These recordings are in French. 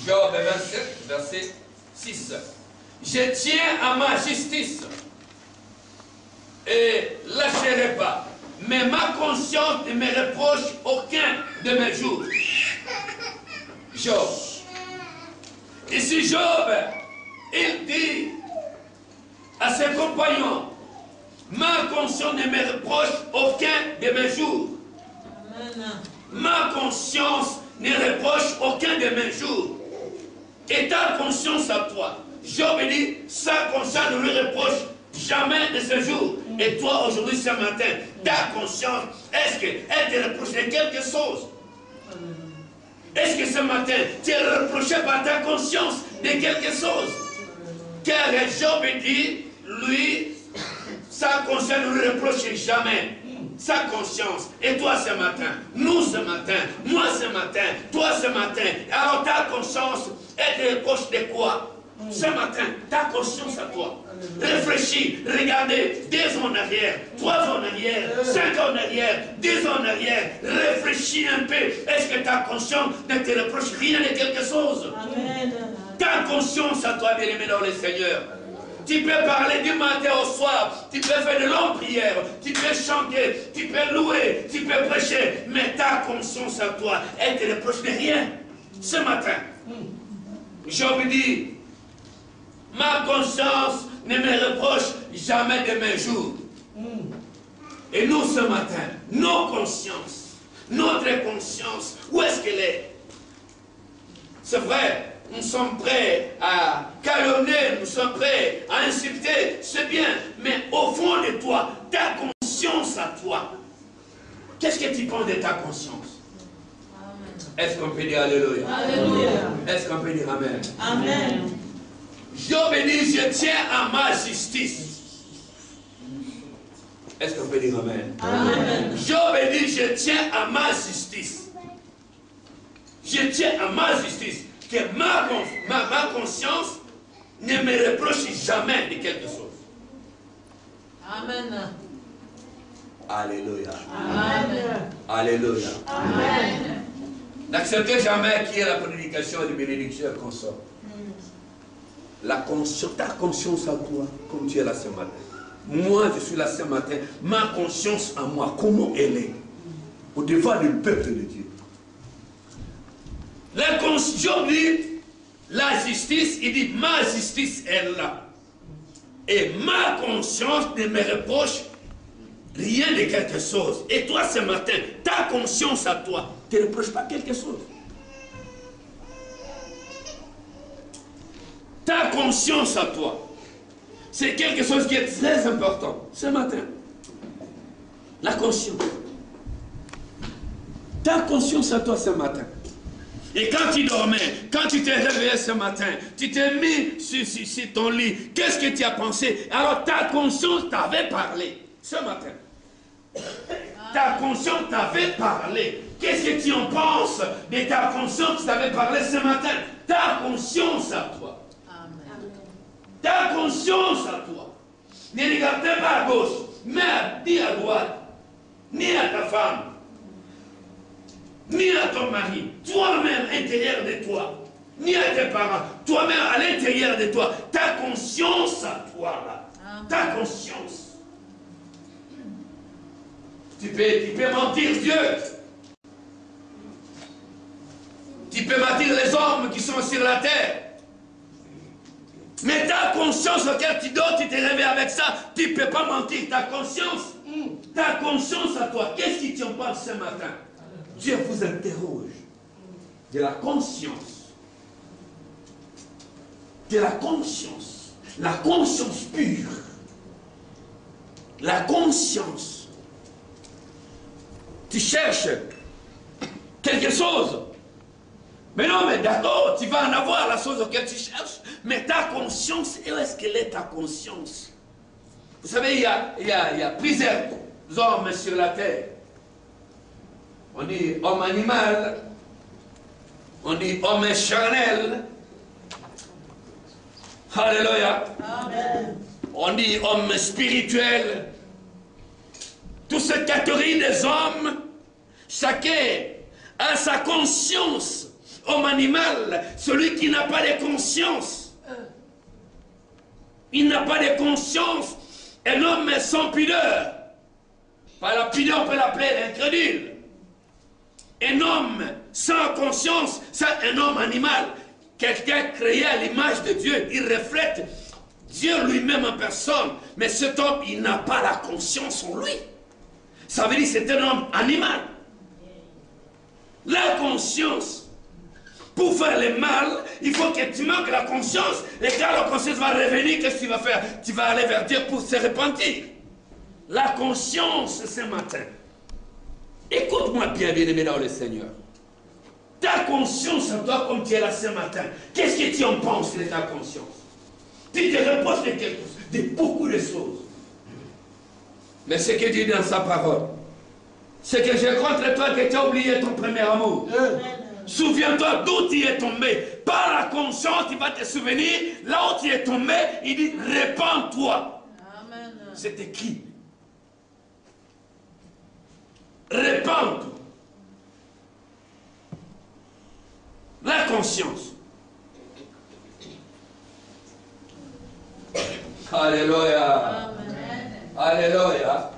Job 27, verset 6. Je tiens à ma justice et lâcherai pas. Mais ma conscience ne me reproche aucun de mes jours. Job. Ici Job, il dit à ses compagnons, ma conscience ne me reproche aucun de mes jours. Amen. Ma conscience ne reproche aucun de mes jours. Et ta conscience à toi. Job dit, sa conscience ne lui reproche jamais de ce jour. Et toi, aujourd'hui, ce matin, ta conscience, est-ce qu'elle te reproche de quelque chose? Est-ce que ce matin, tu es reproché par ta conscience de quelque chose? Car Job dit, lui, sa conscience ne lui reproche jamais. Sa conscience. Et toi ce matin, nous ce matin, moi ce matin, toi ce matin. Alors ta conscience, elle te reproche de quoi? Ce matin, ta conscience à toi. Réfléchis, regardez 2 ans en arrière, 3 ans en arrière, 5 ans en arrière, 10 ans en arrière. Réfléchis un peu. Est-ce que ta conscience ne te reproche rien de quelque chose? Amen. Ta conscience à toi, bien-aimé dans le Seigneur. Tu peux parler du matin au soir, tu peux faire de longues prières, tu peux chanter, tu peux louer, tu peux prêcher, mais ta conscience à toi, elle ne te reproche de rien. Ce matin, Job dit, ma conscience ne me reproche jamais de mes jours. Et nous ce matin, nos consciences, notre conscience, où est-ce qu'elle est? C'est vrai, nous sommes prêts à calomnier, nous sommes prêts à insulter, c'est bien, mais au fond de toi, ta conscience à toi, qu'est-ce que tu penses de ta conscience? Est-ce qu'on peut dire Alléluia? Alléluia. Est-ce qu'on peut dire Amen? Amen. Job dit, je tiens à ma justice. Est-ce qu'on peut dire Amen? Amen. Job dit, je tiens à ma justice. Je tiens à ma justice. Que ma conscience ne me reproche jamais de quelque chose. Amen. Alléluia. Amen. Alléluia. Amen. N'acceptez jamais qu'il y ait la prédication de bénédiction qu'on sort. Ta conscience à toi, comme tu es là ce matin. Moi, je suis là ce matin. Ma conscience à moi, comment elle est? Au devant du peuple de Dieu. La conscience dit, la justice, il dit, ma justice est là. Et ma conscience ne me reproche rien de quelque chose. Et toi ce matin, ta conscience à toi, ne te reproche pas quelque chose. Ta conscience à toi, c'est quelque chose qui est très important ce matin. La conscience. Ta conscience à toi ce matin. Et quand tu dormais, quand tu t'es réveillé ce matin, tu t'es mis sur ton lit, qu'est-ce que tu as pensé? Alors ta conscience t'avait parlé ce matin. Ta conscience t'avait parlé. Qu'est-ce que tu en penses de ta conscience qui t'avait parlé ce matin? Ta conscience à toi. Amen. Ta conscience à toi. Ne regardez pas à gauche, mais dis à droite, ni à ta femme, ni à ton mari, toi-même à l'intérieur de toi, ni à tes parents, toi-même à l'intérieur de toi, ta conscience à toi, là, ta conscience. Tu peux mentir Dieu. Tu peux mentir les hommes qui sont sur la terre. Mais ta conscience auquel tu dors, tu te réveilles avec ça, tu ne peux pas mentir. Ta conscience à toi, qu'est-ce qui t'en parle ce matin? Dieu vous interroge de la conscience. De la conscience. La conscience pure. La conscience. Tu cherches quelque chose. Mais non, mais d'accord, tu vas en avoir la chose auquel tu cherches. Mais ta conscience, où est-ce qu'elle est ta conscience? Vous savez, il y a plusieurs hommes sur la terre. On dit homme animal, on dit homme charnel. Alléluia. Amen. On dit homme spirituel. Toute cette catégorie des hommes, chacun a sa conscience Homme animal, celui qui n'a pas de conscience. Il n'a pas de conscience. Un homme sans pudeur. Par la pudeur, on peut l'appeler incrédule. Un homme sans conscience, c'est un homme animal. Quelqu'un créé à l'image de Dieu, il reflète Dieu lui-même en personne. Mais cet homme, il n'a pas la conscience en lui. Ça veut dire que c'est un homme animal. La conscience, pour faire le mal, il faut que tu manques la conscience. Et quand la conscience va revenir, qu'est-ce que tu vas faire? Tu vas aller vers Dieu pour se repentir. La conscience ce matin. Écoute-moi bien, bien-aimé dans le Seigneur. Ta conscience à toi, comme tu es là ce matin, qu'est-ce que tu en penses de ta conscience? Tu te reposes de beaucoup de choses. Mais ce que Dieu dit dans sa parole, c'est que je contre toi que tu as oublié ton premier amour. Souviens-toi d'où tu es tombé. Par la conscience, tu vas te souvenir. Là où tu es tombé, il dit, répands-toi. C'est écrit. Répands-toi. La conscience. Alléluia. Alléluia.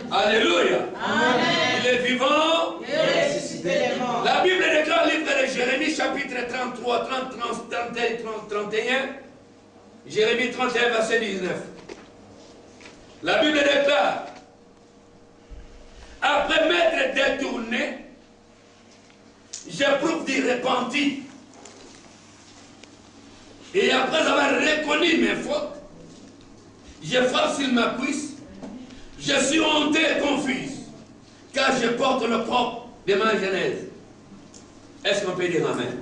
Alléluia. Il est vivant. La Bible déclare, livre de Jérémie, chapitre 33, 30, 31. Jérémie 31, verset 19. La Bible déclare, après m'être détourné, j'éprouve du repenti. Et après avoir reconnu mes fautes, je frappe sur ma cuisse. Je suis honteux et confuse, car je porte le propre de ma genèse. Est-ce qu'on peut dire Amen?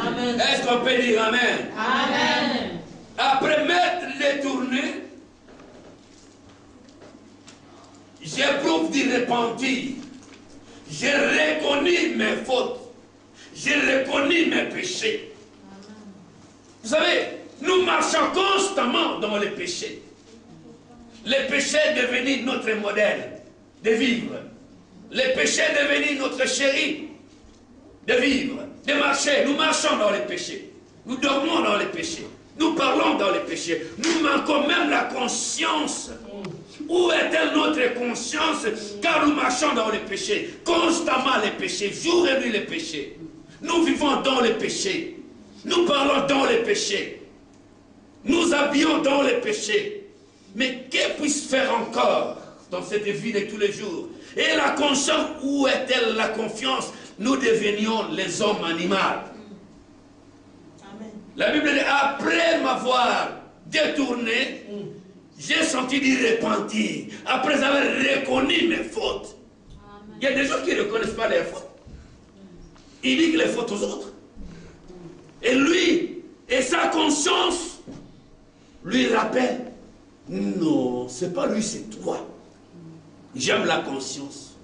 Amen. Est-ce qu'on peut dire Amen? Amen. Après m'être détourné, j'éprouve du repentir. J'ai reconnu mes fautes. J'ai reconnu mes péchés. Vous savez, nous marchons constamment dans les péchés. Le péché est devenu notre modèle de vivre. Le péché est devenu notre chéri de vivre, de marcher. Nous marchons dans les péchés. Nous dormons dans les péchés. Nous parlons dans les péchés. Nous manquons même la conscience. Où est-elle notre conscience car nous marchons dans les péchés? Constamment les péchés, jour et nuit les péchés. Nous vivons dans les péchés. Nous parlons dans les péchés. Nous habillons dans les péchés. Mais que puisse faire encore dans cette vie de tous les jours? Et la conscience, où est-elle la confiance? Nous devenions les hommes animaux. Amen. La Bible dit, après m'avoir détourné, j'ai senti du repentir. Après avoir reconnu mes fautes. Amen. Il y a des gens qui ne reconnaissent pas leurs fautes. Ils disent les fautes aux autres. Et lui, et sa conscience, lui rappelle. Non, c'est pas lui, c'est toi. J'aime la conscience.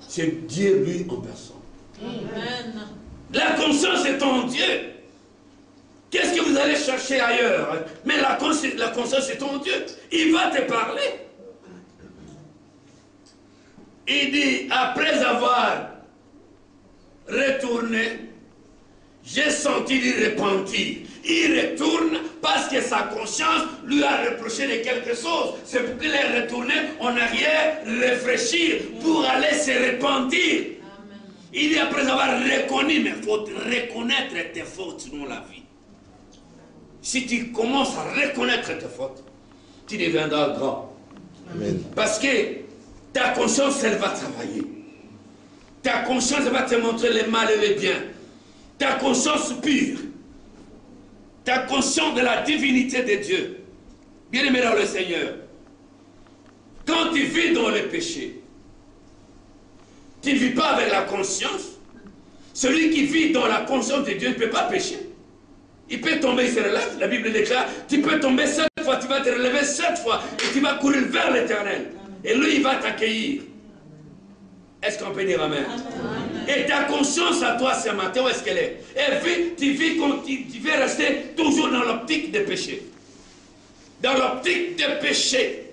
C'est Dieu, lui, en personne. Amen. La conscience est en Dieu. Qu'est-ce que vous allez chercher ailleurs? Mais la conscience est en Dieu. Il va te parler. Il dit, après avoir retourné, j'ai senti du repentir. Il retourne parce que sa conscience lui a reproché de quelque chose. C'est pour qu'il est retourné en arrière, réfléchir pour aller se repentir. Amen. Il dit après avoir reconnu mes fautes, reconnaître tes fautes dans la vie. Si tu commences à reconnaître tes fautes, tu deviendras grand. Amen. Parce que ta conscience, elle va travailler. Ta conscience va te montrer le mal et le bien. Ta conscience pure. Ta conscience de la divinité de Dieu. Bien-aimé dans le Seigneur. Quand tu vis dans le péché, tu ne vis pas avec la conscience. Celui qui vit dans la conscience de Dieu ne peut pas pécher. Il peut tomber, il se relève. La Bible déclare, tu peux tomber 7 fois, tu vas te relever 7 fois et tu vas courir vers l'Éternel. Et lui, il va t'accueillir. Est-ce qu'on peut dire Amen? Amen. Et ta conscience à toi ce matin, où est-ce qu'elle est? Tu veux rester toujours dans l'optique de péché. Dans l'optique de péché.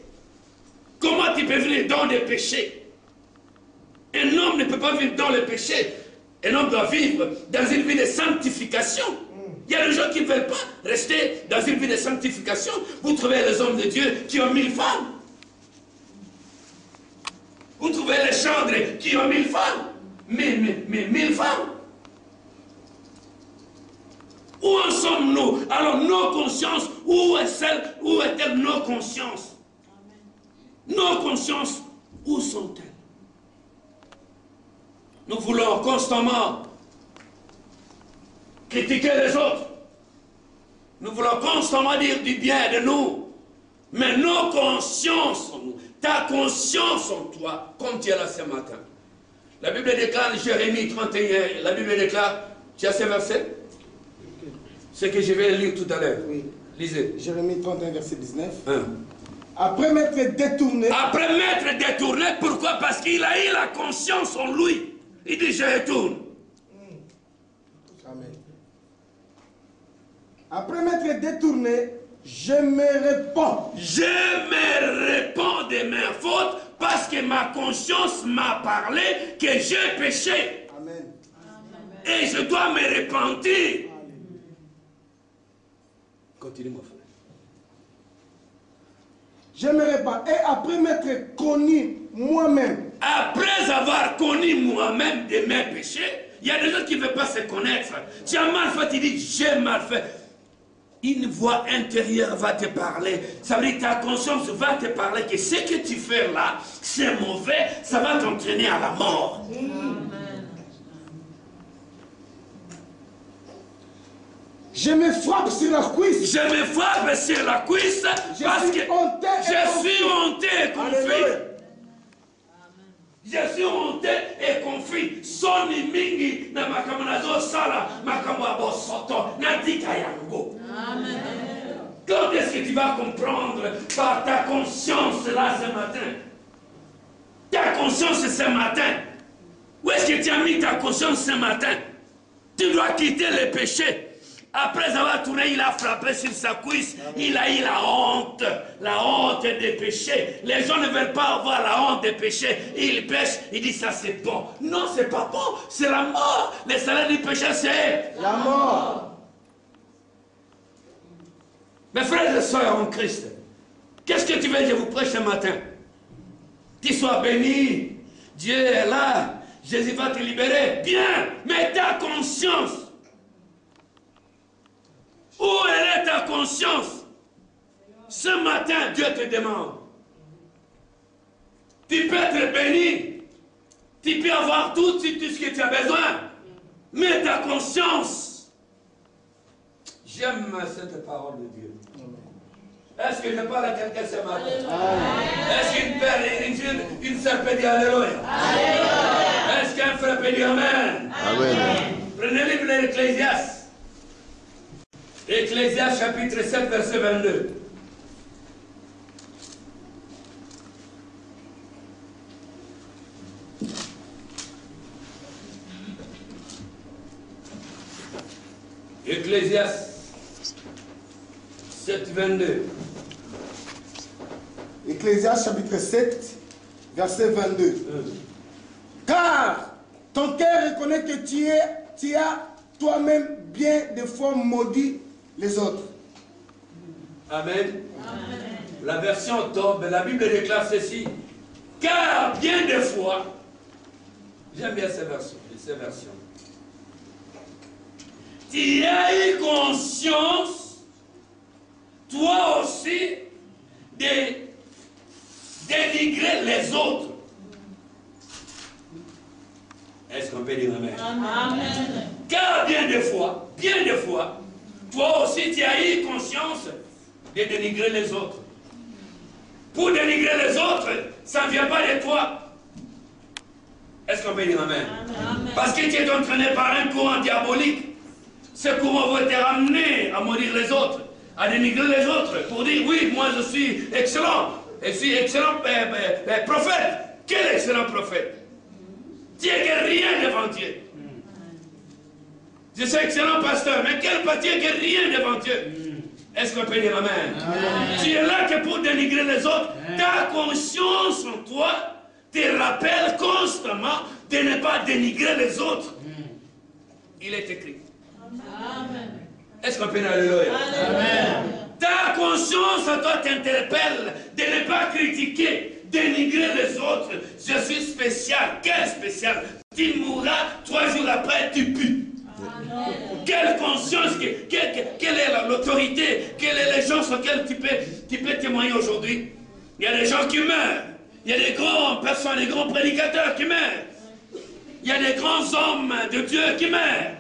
Comment tu peux vivre dans le péché? Un homme ne peut pas vivre dans le péché. Un homme doit vivre dans une vie de sanctification. Il y a des gens qui ne veulent pas rester dans une vie de sanctification. Vous trouvez les hommes de Dieu qui ont 1000 femmes. Vous trouvez les chantres qui ont 1000 femmes. Mais 1000 femmes. Où en sommes-nous? Alors nos consciences, où est-elle nos consciences? Nos consciences, où sont-elles? Nous voulons constamment critiquer les autres. Nous voulons constamment dire du bien de nous. Mais nos consciences en nous, ta conscience en toi, comme tu es là ce matin. La Bible déclare, Jérémie 31, la Bible déclare, tu as ces versets? Ce que je vais lire tout à l'heure. Oui. Lisez. Jérémie 31, verset 19. Après m'être détourné. Après m'être détourné, pourquoi? Parce qu'il a eu la conscience en lui. Il dit, je retourne. Amen. Après m'être détourné, je me répands. Je me répands de mes fautes parce que ma conscience m'a parlé que j'ai péché. Amen. Et je dois me repentir. Continue, mon frère. Je me répands. Et après m'être connu moi-même. Après avoir connu moi-même de mes péchés, il y a des gens qui ne veulent pas se connaître. Tu as mal fait, tu dis j'ai mal fait. Une voix intérieure va te parler. Ça veut dire que ta conscience va te parler que ce que tu fais là, c'est mauvais, ça va t'entraîner à la mort. Amen. Je me frappe sur la cuisse. Je me frappe sur la cuisse parce que je suis honté et confus. Je suis honté et confus. Soni mingi na makambo nazo sala makambo abosoto na dika yango. Amen. Quand est-ce que tu vas comprendre par ta conscience là ce matin? Ta conscience ce matin. Où est-ce que tu as mis ta conscience ce matin? Tu dois quitter les péchés. Après avoir tourné, il a frappé sur sa cuisse. Il a eu la honte des péchés. Les gens ne veulent pas avoir la honte des péchés. Ils pêchent, ils disent ça c'est bon. Non, c'est pas bon, c'est la mort. Le salaire du péché, c'est la mort. Mes frères et sœurs en Christ, qu'est-ce que tu veux que je vous prêche ce matin? Qu'il soit béni, Dieu est là, Jésus va te libérer. Bien, mais ta conscience, où est ta conscience? Ce matin, Dieu te demande. Tu peux être béni. Tu peux avoir tout ce que tu as besoin. Mais ta conscience. J'aime cette parole de Dieu. Est-ce que je parle à quelqu'un ce matin? Est-ce qu'une sœur peut dire Alléluia? Est-ce qu'un frère peut dire Amen? Amen. Prenez le livre de l'Ecclésiaste. Ecclésiaste chapitre 7, verset 22. Ecclésiaste 7, 22. Ecclésiaste chapitre 7, verset 22. Car ton cœur reconnaît que tu as toi-même bien des fois maudit les autres. Amen. Amen. La version tombe, la Bible déclare ceci. Car bien des fois, j'aime bien ces versions. Tu as eu conscience, toi aussi, de dénigrer les autres. Est-ce qu'on peut dire Amen? Amen. Car bien des fois, toi aussi tu as eu conscience de dénigrer les autres. Pour dénigrer les autres, ça ne vient pas de toi. Est-ce qu'on peut dire Amen? Amen. Parce que tu es entraîné par un courant diabolique. Ce courant va te ramener à maudire les autres, à dénigrer les autres, pour dire oui, moi je suis excellent. Je suis excellent prophète. Quel excellent prophète? Tu es que rien devant Dieu. Je suis excellent pasteur, mais quel pasteur que rien devant Dieu? Est-ce qu'on peut dire Amen? Amen. Tu es là que pour dénigrer les autres. Amen. Ta conscience en toi te rappelle constamment de ne pas dénigrer les autres. il est écrit. Amen. Est-ce qu'on peut dire alléluia? Amen. Ta conscience, toi, t'interpelle de ne pas critiquer, dénigrer les autres. Je suis spécial. Quel spécial? Tu mourras, 3 jours après, tu pues. Amen. Quelle conscience, quelle est l'autorité, quelles sont les gens sur lesquels tu peux témoigner aujourd'hui? Il y a des gens qui meurent. Il y a des grands personnes, des grands prédicateurs qui meurent. Il y a des grands hommes de Dieu qui meurent.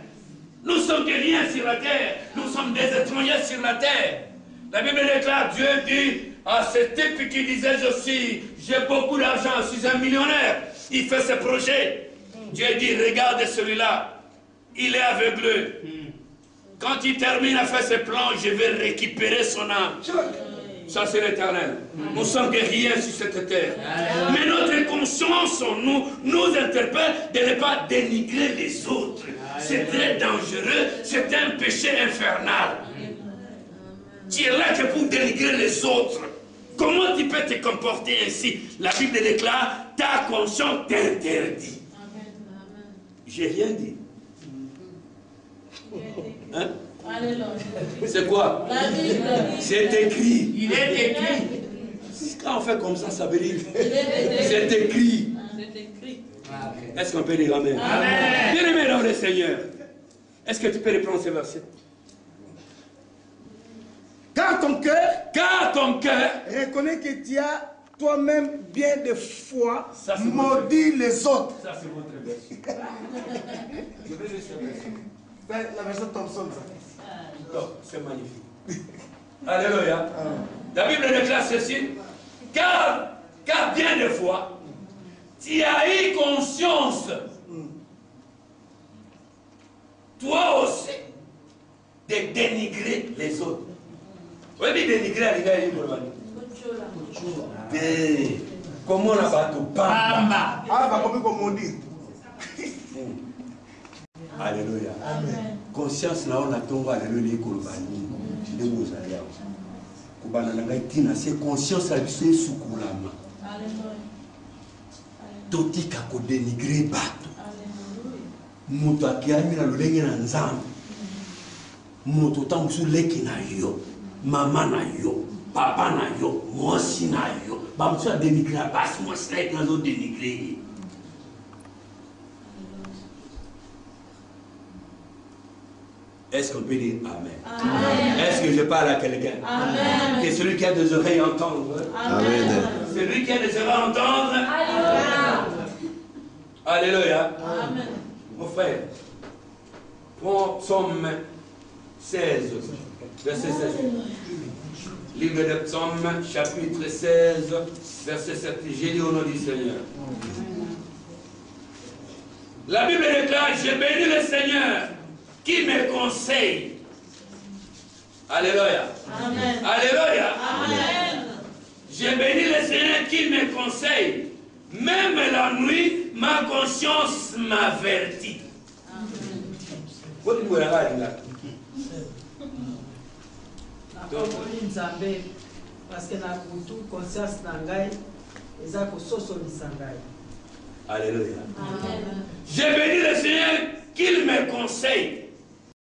Nous sommes des riens sur la terre. Nous sommes des étrangers sur la terre. La Bible déclare, Dieu dit à ce type qui disait, j'ai beaucoup d'argent, je suis un millionnaire. Il fait ses projets. Dieu dit, regarde celui-là. Il est aveugleux. Quand il termine à faire ses plans, je vais récupérer son âme. Ça, c'est l'éternel. Nous sommes des riens sur cette terre. Mais notre conscience nous interpelle de ne pas dénigrer les autres. C'est très dangereux. C'est un péché infernal. Tu es là que pour dénigrer les autres. Comment tu peux te comporter ainsi? La Bible déclare, ta conscience t'interdit. J'ai rien dit. Hein? C'est quoi? C'est écrit. Il est écrit. Quand on fait comme ça, ça veut dire c'est écrit. Est-ce qu'on peut dire amen? Amen. Bien-aimé dans le Seigneur, est-ce que tu peux reprendre ce verset? Car ton cœur reconnaît que tu as toi-même bien de foi, maudit les autres. Ça, c'est votre verset. Je vais laisser le verset. La version Thompson, ça. C'est magnifique. Alléluia. La Bible déclare ceci. Car bien de fois, tu as eu conscience, toi aussi, de dénigrer les autres. Vous voyez, dénigrer les gars, comment on a battu? Bamba. Ah, comme on dit. Alléluia. Amen. Conscience là on attend alléluia kolobani. Je vous allez. Kubana nanga itina c'est conscience la biso sukulama. Alléluia. Totika ko dénigrer bato. Alléluia. Muto akiami na lolenge na nzambe. Muto tangusu leki na yo, mama na yo, papa na yo, mosi na yo. Ba muso dénigrer bas moi c'est na zo dénigrer. Est-ce qu'on peut dire Amen? Amen. Est-ce que je parle à quelqu'un? Amen. Que celui qui a des oreilles entendre. Amen. Celui qui a des oreilles entendre. Alléluia. Alléluia. Amen. Mon frère, prends Psaume 16, verset 16. Livre de Psaume, chapitre 16, verset 7. J'ai dit au nom du Seigneur. La Bible déclare, j'ai béni le Seigneur qui me conseille. Alléluia. Amen. Alléluia. Amen. J'ai béni le Seigneur qui me conseille. Même la nuit, ma conscience m'avertit. Parce que na kutu conscience nangai eza kososolisa ngai. Alléluia. Amen. J'ai béni le Seigneur qu'il me conseille.